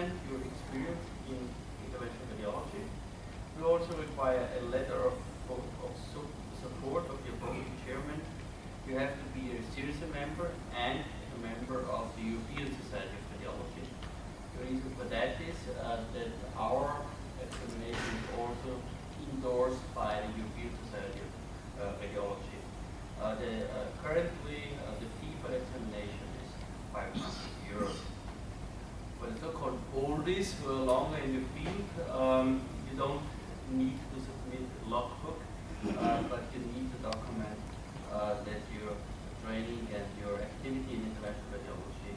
document your experience in interventional radiology. We also require a letter of support of your board chairman. You have to be a CIRSE member and a member of the European Society of Radiology. The reason for that is that our examination is also endorsed by the European Society of Radiology. Currently, the fee for examination is 500 euros. For the so-called oldies who are longer in the field, you don't need to submit a logbook, but you need to document that your training and your activity in interventional radiology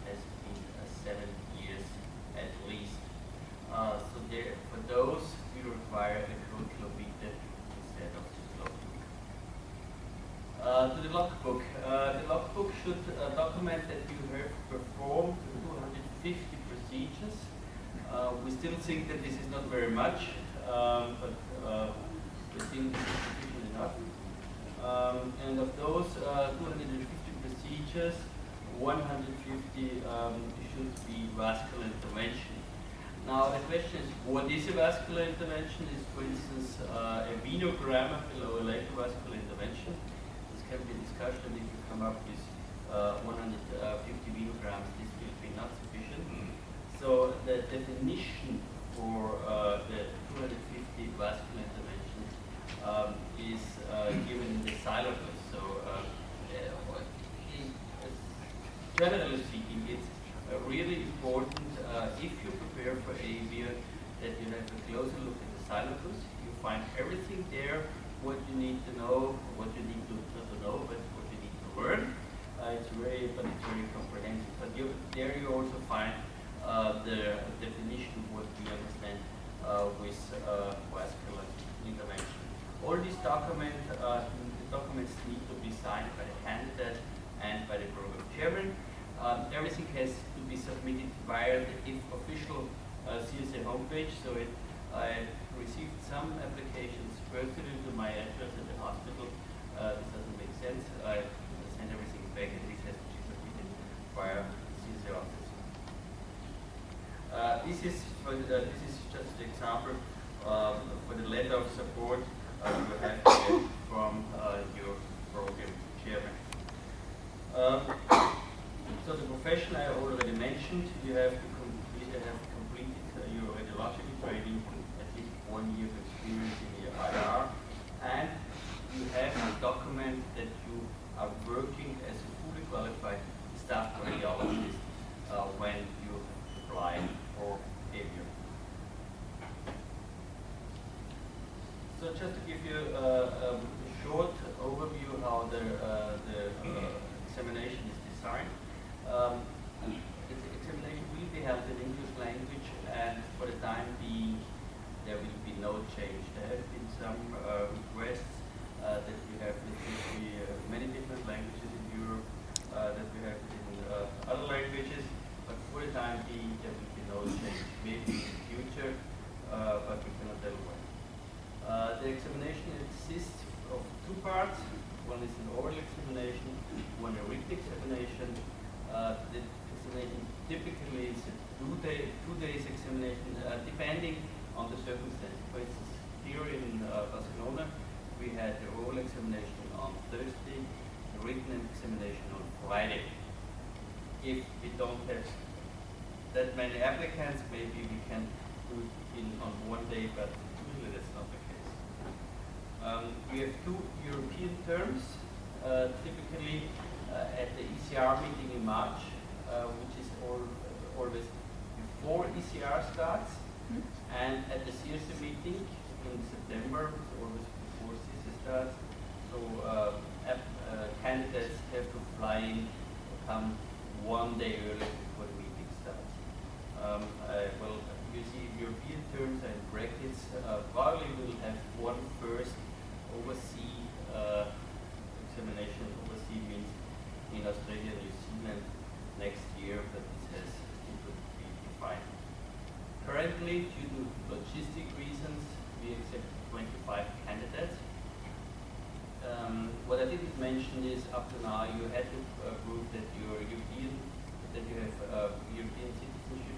has been 7 years at least. So for those, we require a curriculum vitae instead of the logbook. To the logbook. The logbook should document that you have performed 250 procedures. We still think that this is not very much, but we think this is sufficient enough. And of those 250 procedures, 150 should be vascular intervention. Now the question is, what is a vascular intervention? Is, for instance, a venogram below a lateral vascular intervention. This can be discussed, and if you come up with 150 venograms, this will be not sufficient. So the definition for the 250 vascular intervention is given in the syllabus. So generally speaking, it's really important if you prepare for IUOIR that you have a closer look at the syllabus. You find everything there, what you need to know, what you need to not to know, but what you need to learn. It's very comprehensive. But there you also find the definition of what we understand with vascular intervention. All these documents need to be signed by the candidate and by the program chairman. Everything has to be submitted via the official CSA homepage. So I received some applications personally to my address at the hospital. This doesn't make sense. I send everything back, and this has to be submitted via CSA office. This is just an example for the letter of support you have to get from your program chairman. So the profession I already mentioned, you have completed your radiological training, at least 1 year of experience in the IR, and you have to document that you are working as a fully qualified staff radiologist when you apply for IUOIR. So just to give you a short overview how the examination is designed. The examination will be held in English language, and for the time being, there will be no change. There have been some requests that we have many different languages in Europe, that we have in other languages, but for the time being, there will be no change. Maybe in the future, but we cannot tell when. The examination consists of 2 parts. One is an oral examination, one a written examination. The examination typically is a 2 days examination, depending on the circumstances. For instance, here in Barcelona, we had the oral examination on Thursday, the written examination on Friday. If we don't have that many applicants, maybe we can do it on 1 day, but usually that's not the case. We have 2 European terms, typically at the ECR meeting in March, which is always before ECR starts, and at the CSA meeting in September, always before CSA starts. So candidates have to fly in, come 1 day early before the meeting starts. Well, you see European terms and brackets. Probably we'll have one first overseas examination. Overseas means in Australia and New Zealand next year, but this has to be defined. Currently, due to logistic reasons, we accept 25 candidates. What I didn't mention is up to now you had to prove that you're European, that you have European citizenship.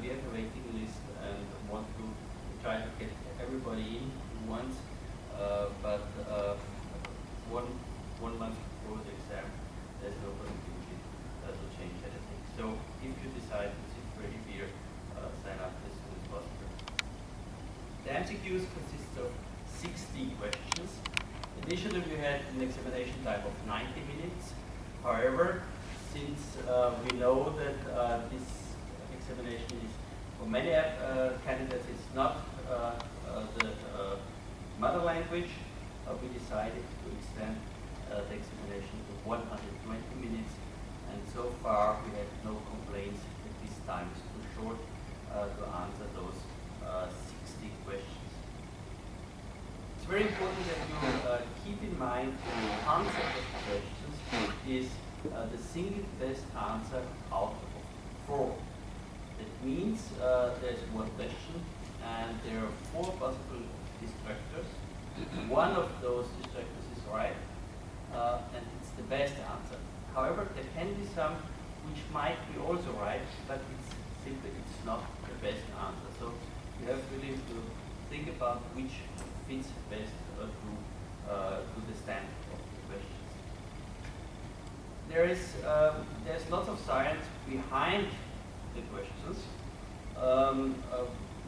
we have a waiting list and want to try to get everybody in once, but one month before the exam, there's no possibility to change anything. So if you decide to sit for IUOIR, sign up as soon as possible. The MCQs consists of 60 questions. Initially we had an examination time of 90 minutes. However, since we know that this examination is, for many candidates, it's not the mother language, we decided to extend the examination to 120 minutes, and so far we had no complaints that this time is too short to answer those 60 questions. It's very important that you keep in mind the concept of the questions is the single best answer out of 4. That means there's one question and there are 4 possible distractors. One of those distractors is right, and it's the best answer. However, there can be some which might be also right, but it's not the best answer. So you have really to think about which fits best to the standard of the questions. There's lots of science behind the questions,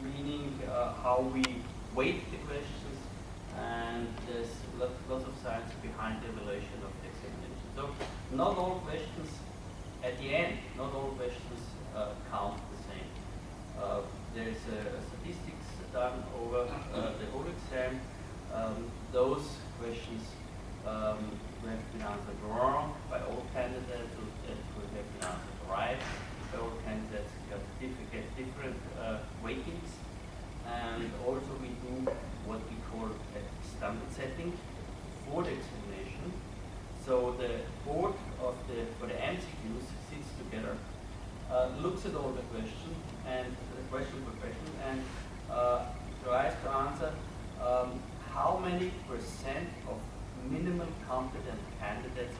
meaning how we weight the questions, and there's lots of science behind the evaluation of the examination. So not all questions, at the end, not all questions count the same. There's statistics done over the whole exam. Those questions have been answered wrong by all candidates, that could have been answered right by all candidates, get different weightings. And also we do what we call a standard setting for the examination. So the board for the MCQs sits together, looks at all the questions and the question per question, and tries to answer how many percent of minimum competent candidates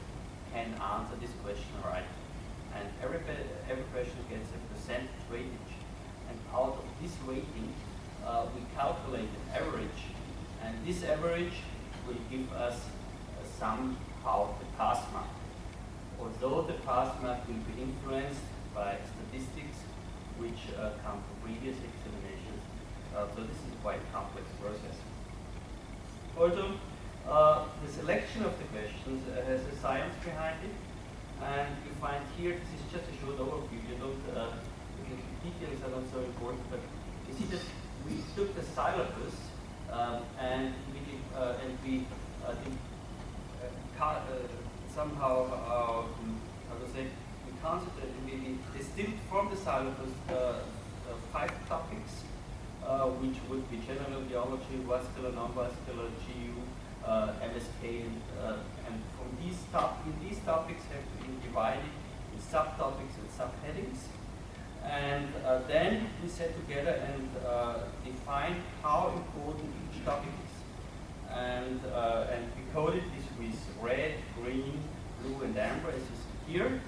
can answer this question right. And every question gets a percentage weightage. And out of this weighting, we calculate an average, and this average will give us somehow the pass mark. Although the pass mark will be influenced by statistics which come from previous examinations, so this is quite a complex process. Also, the selection of the questions has a science behind it, and you find here, this is just a short overview, you don't, the details are not so important, but you see that we took the syllabus and we somehow, how to say, we distilled from the syllabus 5 topics, which would be general radiology, vascular, non-vascular, GU, MSK, and from in these topics have been divided in subtopics and subheadings. And then we sat together and defined how important each topic is. And we coded this with red, green, blue, and amber, as you see here.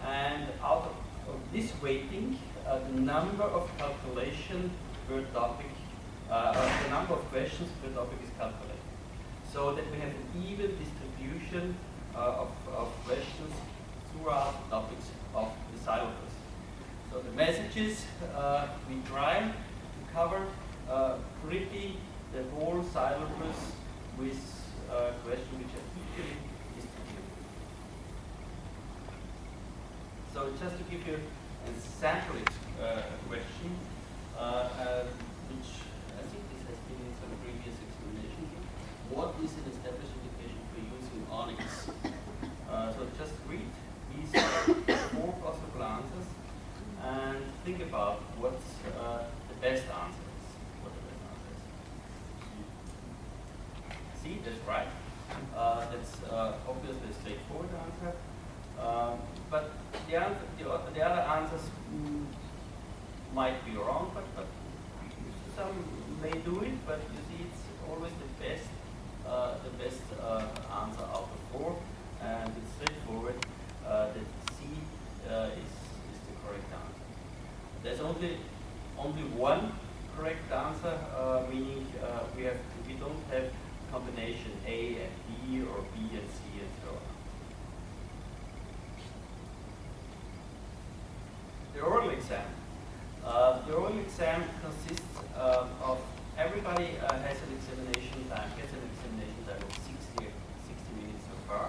And out of this weighting, the number of calculation per topic, the number of questions per topic is calculated, so that we have an even distribution of questions throughout the topics of the syllabus. So the messages, we try to cover pretty the whole syllabus with questions which are equally distributed. So just to give you a sample question, which I think this has been in some previous examination. What is an established indication for using Onyx? So just read these 4 possible answers and think about what's the best answer is. What the best answer is. See, that's right. That's obviously a straightforward answer. But the other answers might be wrong, but some may do it. But you see, it's always the best answer out of 4, and it's straightforward that C is the correct answer. There's only only one correct answer, meaning we don't have combination A and B or B and C and so on. The oral exam. The oral exam consists of everybody has an examination time, gets an examination time of 60 minutes so far.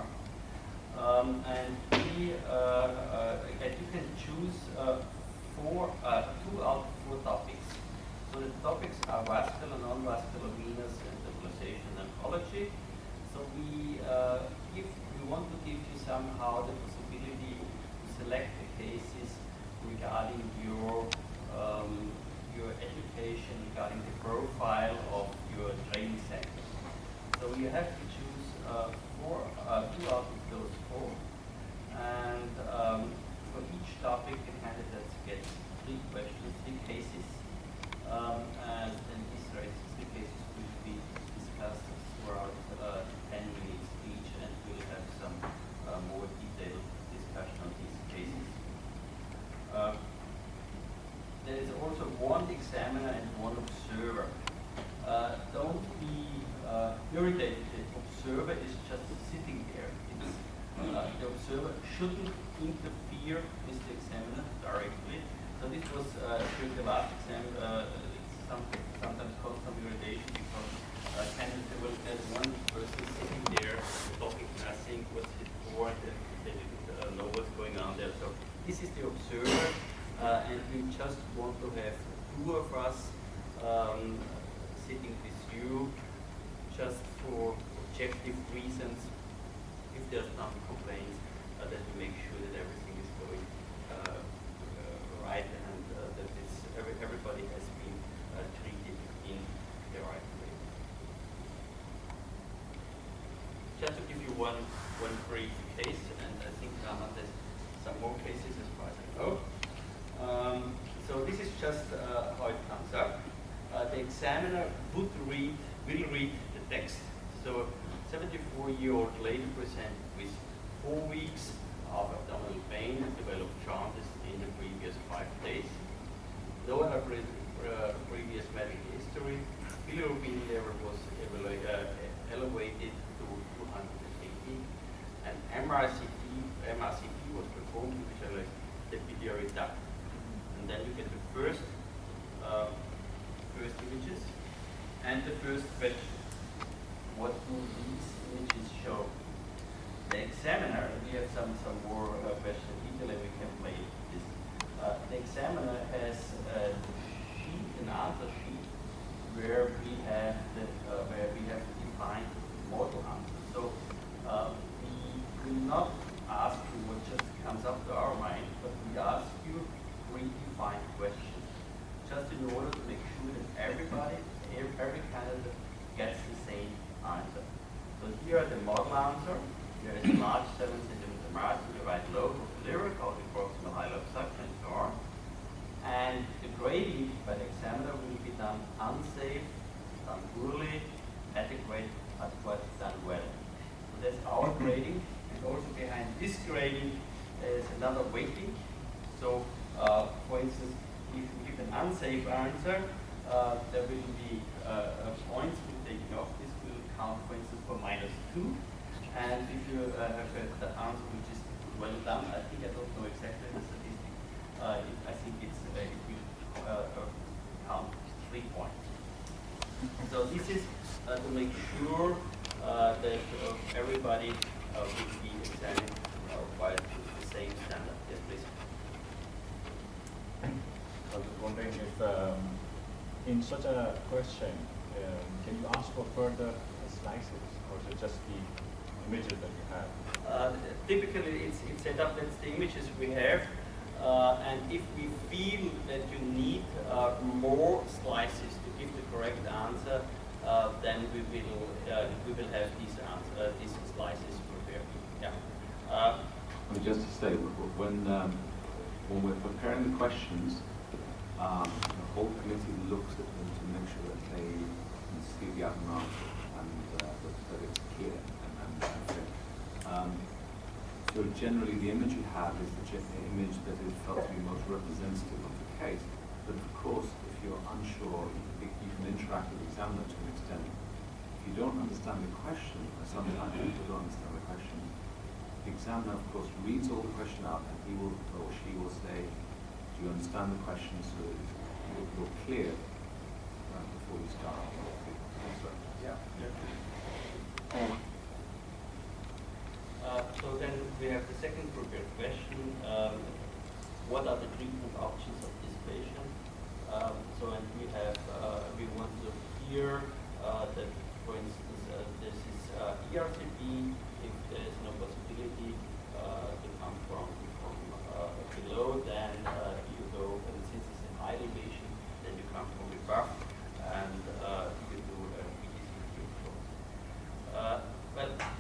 And you can choose 2 out of 4 topics. So the topics are vascular, non-vascular, venous, and embolization and oncology. So we want to give you somehow the possibility to select the cases regarding your education, regarding the profile of your training center. So you have to choose 2 out of those 4. And for each topic, the candidates get 3 questions, 3 cases. And these 3 cases will be discussed throughout 10 minutes each, and we'll have some more detailed discussion on these cases. There is also 1 examiner and 1 observer. Don't be irritated. The observer is just sitting there. The observer shouldn't interfere with the examiner directly. So this was during the last exam, sometimes caused some irritation because candidates will get 1 person sitting there talking nothing, what's it for, they didn't know what's going on there. So this is the observer, and we just want to have 2 of us sitting with you just for objective reasons. If there's no complaints, that we make sure that everything is going right and that everybody has been treated in the right way. Just to give you one brief case, and I think Rahman has some more cases as far as I know. So this is just how it comes up. The examiner will read the text. So 74-year-old lady presented with 4 weeks of abdominal pain and developed jaundice in the previous 5 days. No other previous medical history. Bilirubin level was elevated to 280, and MRCP was performed to visualize the biliary duct. And then you get the first images and the first question. What do these images show? The examiner, we have some more question detail and we can play this. The examiner has a sheet, an answer sheet, where we have defined model answers. So we will not ask you what just comes up to our mind, but we ask you predefined questions, just in order to make sure that every candidate gets the same answer. So here are the model answer. There is a large 7 cm margin to the right lobe of the liver called the proximal high lobe suction and so on. And the grading by the examiner will be done unsafe, done poorly, adequate, adequate, done well. So that's our grading. And also behind this grading there is another weighting. So for instance, if you give an unsafe answer, there will be points will be taken off. This will count, for instance, for -2. And if you have the answer which is well done, I think I don't know exactly the statistic. I think it will count 3 points. So this is to make sure that everybody will be examined by the same standard. Yes, please. I was wondering if in such a question, can you ask for further slices, or is it just the images that you have? Typically, it's set up, that's the images we have, and if we feel that you need more slices to give the correct answer, then we will have these slices prepared. Yeah. Just to say, when we're preparing the questions, the whole committee looks at them to make sure that they can see the answer and that it's clear and fair. So generally the image you have is the image that is felt to be most representative of the case. understand the question, or sometimes people don't understand the question, the examiner, of course, reads all the question out, and he will, or she will say, do you understand the question, so you're clear before you start. Yeah. So then we have the second prepared question. What are the treatment options of this patient? And we want to hear that, for instance, this is ERCP. If there is no possibility to come from below, then you go, and since it's a high elevation, then you come from above, and you do a PTCT, of course.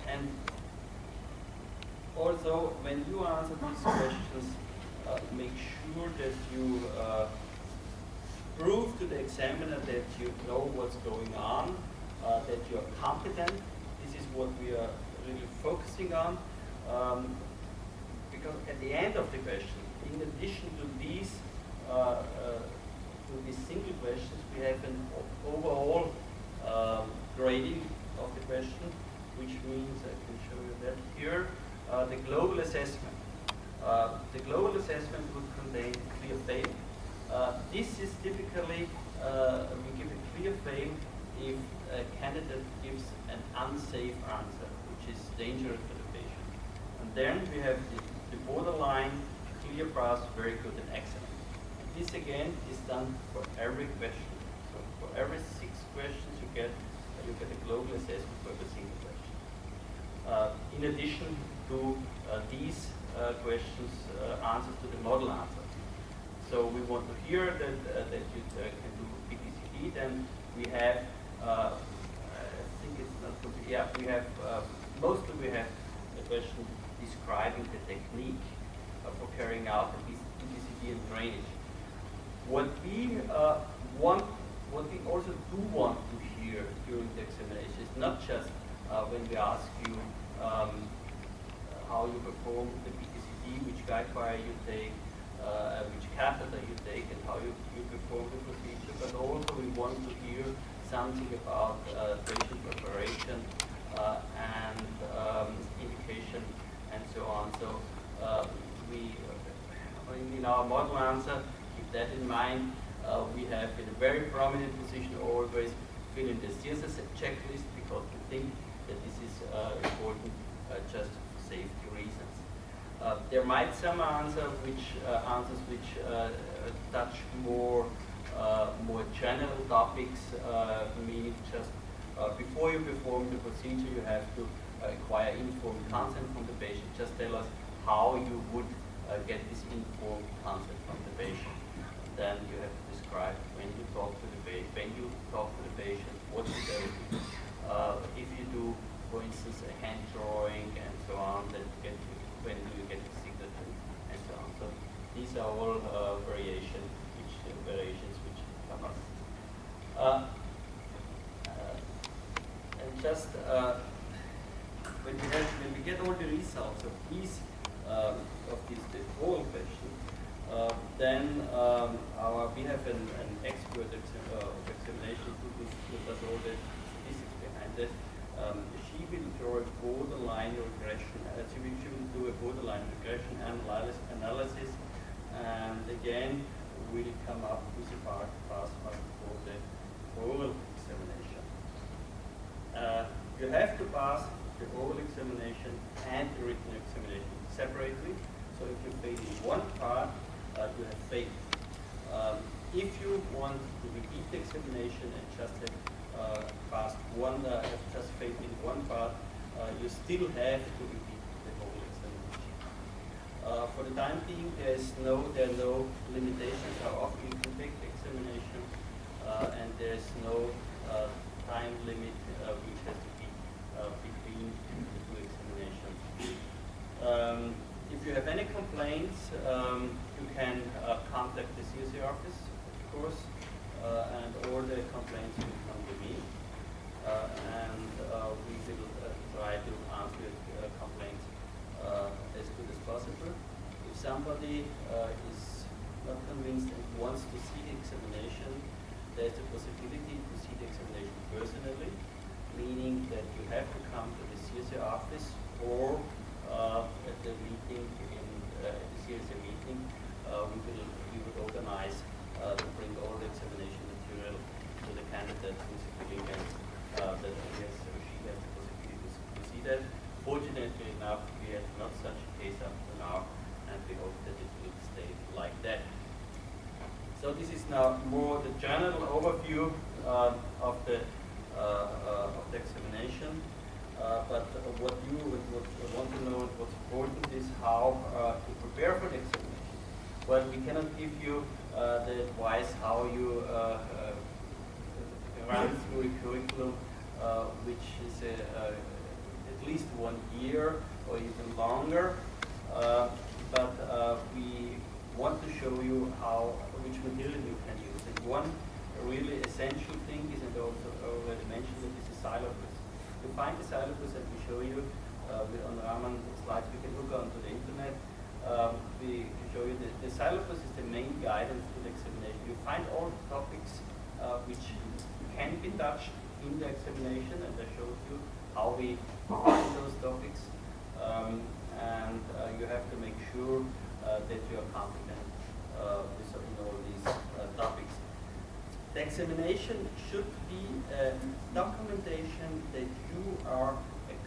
And also, when you answer these questions, make sure that you prove to the examiner that you know what's going on, that you are competent. This is what we are really focusing on. Because at the end of the question, in addition to these single questions, we have an overall grading of the question, which means, I can show you that here, the global assessment. The global assessment would contain clear fail. This is typically, we give a clear fail if a candidate gives an unsafe answer, which is dangerous for the patient. And then we have the borderline, clear pass, very good and excellent. And this again is done for every question. So for every 6 questions you get a global assessment for every single question. In addition to these questions, answers to the model answer. So we want to hear that you can do PTCD. Then we have, I think it's not complete. Yeah, we have mostly we have the question describing the technique for carrying out the PTCD and drainage. What we also do want to hear during the examination is not just when we ask you how you perform the PTCD, which guide wire you take, which catheter you take, and how you perform the procedure, but also we want to hear something about patient preparation and indication and so on. So in our model answer, keep that in mind. We have in a very prominent position always fill in the CSS checklist, because we think that this is important just for safety reasons. There might some answers which touch more general topics, meaning just before you perform the procedure, you have to acquire informed consent from the patient. Just tell us how you would get this informed consent from the patient. Then you have to describe when you talk to the patient, what you do. If you do, for instance, a hand drawing and so on, then when do you get the signature and so on. So these are all variations which come up. And just when we get all the results of these the whole question, then we have an expert of examination who does all the statistics behind it. She will draw a borderline regression. She will do a borderline regression analysis, and again will come up with a pass mark for the oral examination. You have to pass the oral examination and the written examination separately. So if you fail in one part, you have failed. If you want to repeat the examination and just have passed one, have just failed in one part, you still have to repeat the whole examination. For the time being, there are no limitations how often you can take the examination, and there is no time limit which has to be between the 2 examinations. If you have any complaints, you can contact the CSA office, of course, and all the complaints will come to me, and we will try to answer complaints as good as possible. If somebody is not convinced and wants to see the examination, there's the possibility to see the examination personally. meaning that you have to come to the CSA office or at the meeting at the CSA meeting, we would organize to bring all the examination material to the candidate who is feeling that he has or she has the possibility to see that. Fortunately enough, we have not such a case up to now, and we hope that it will stay like that. So this is now more the general overview of the examination. But what you would want to know, what's important, is how to prepare for the examination. Well, we cannot give you the advice how you run through a curriculum which is at least 1 year or even longer. But we want to show you which material you can use. And one really essential thing is, and also already mentioned it, is the syllabus. You find the syllabus and we show you on the Raman slides. We can look onto the internet. We show you the syllabus is the main guidance to the examination. You find all the topics which can be touched in the examination, and I showed you how we find those topics. And you have to make sure that you are competent in all these topics. The examination should be documentation that you are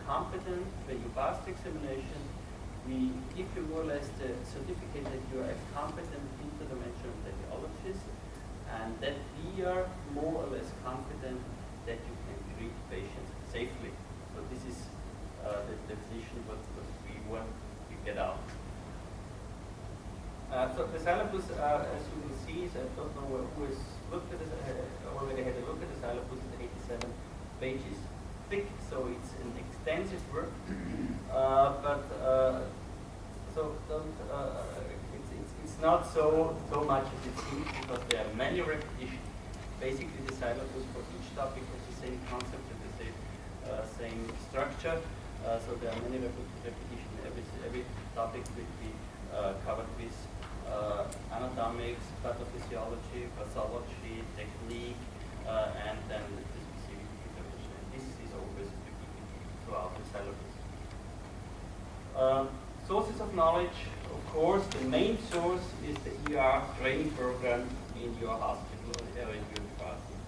competent. When you pass the examination, we give you more or less the certificate that you are a competent interventional radiologist, and that we are more or less confident that you can treat patients safely. So this is the definition what we want to get out. So the syllabus, as you will see, I don't know who has looked at it, already had a look at the syllabus. It's 87 pages thick, so it's an extensive work. It's not so much as it seems, because there are many repetitions. Basically, the syllabus for each topic has the same concept and the same structure. So there are many repetitions. Every topic will be covered with anatomics, pathophysiology, pathology, technique, and then the specific intervention. This is always repeated throughout the syllabus. Sources of knowledge, of course, the main source is the ER training program in your hospital or in your department.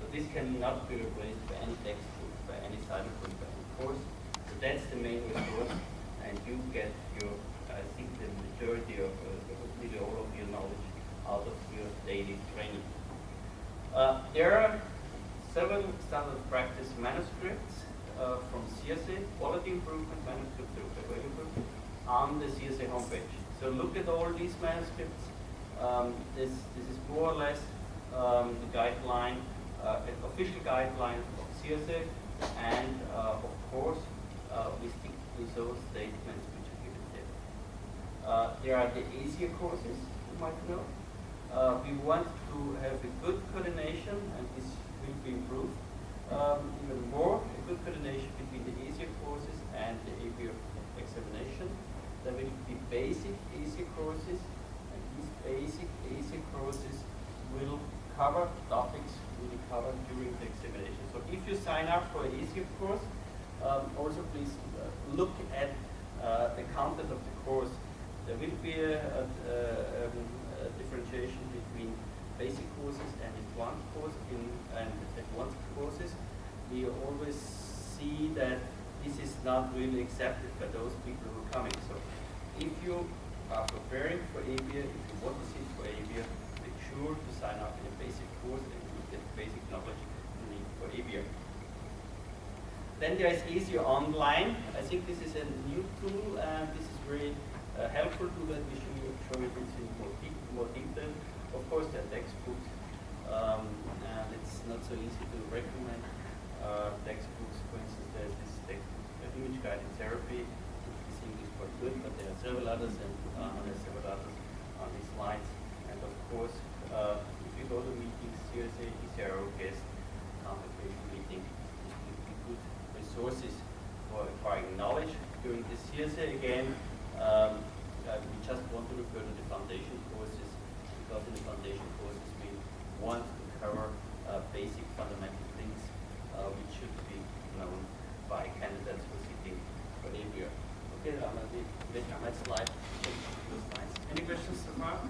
So this cannot be replaced by any textbook, by any syllabus, by any course. So that's the main resource, and you get your, I think, the majority of nearly all of your knowledge out of your daily training. There are several standard practice manuscripts from CSA, quality improvement manuscripts that are available on the CSA homepage. So look at all these manuscripts. This is more or less the guideline, official guideline of CSA, and of course we stick with those statements which are given there. There are the ASIA courses, you might know. We want to have a good coordination, and this will be improved even more, a good coordination between the ASIA courses and the IUOIR examination. There will be basic ASIA courses, and these basic ASIA courses will cover topics we will cover during the examination. So if you sign up for an ASIA course, also please look at the content of the course. There will be a differentiation between basic courses and advanced courses. We always see that this is not really accepted by those people who are coming. So if you are preparing for IUOIR, if you want to sit for IUOIR, make sure to sign up in a basic course and you get basic knowledge you need for IUOIR. Then there is ASIA Online. I think this is a new tool, and this is very helpful tool that we show you this in more detail. Of course, there are textbooks, and it's not so easy to recommend textbooks. For instance, there's this textbook, Image Guided Therapy, which we think is quite good, but there are several others, and there's several others on these slides. And of course, if you go to meetings, CSA is our guest convocation meeting. This would be good resources for acquiring knowledge. During the CSA again, we just want to refer to the foundation courses, because in the foundation courses we want to cover basic fundamental things which should be later on at the next slide. Any questions so far?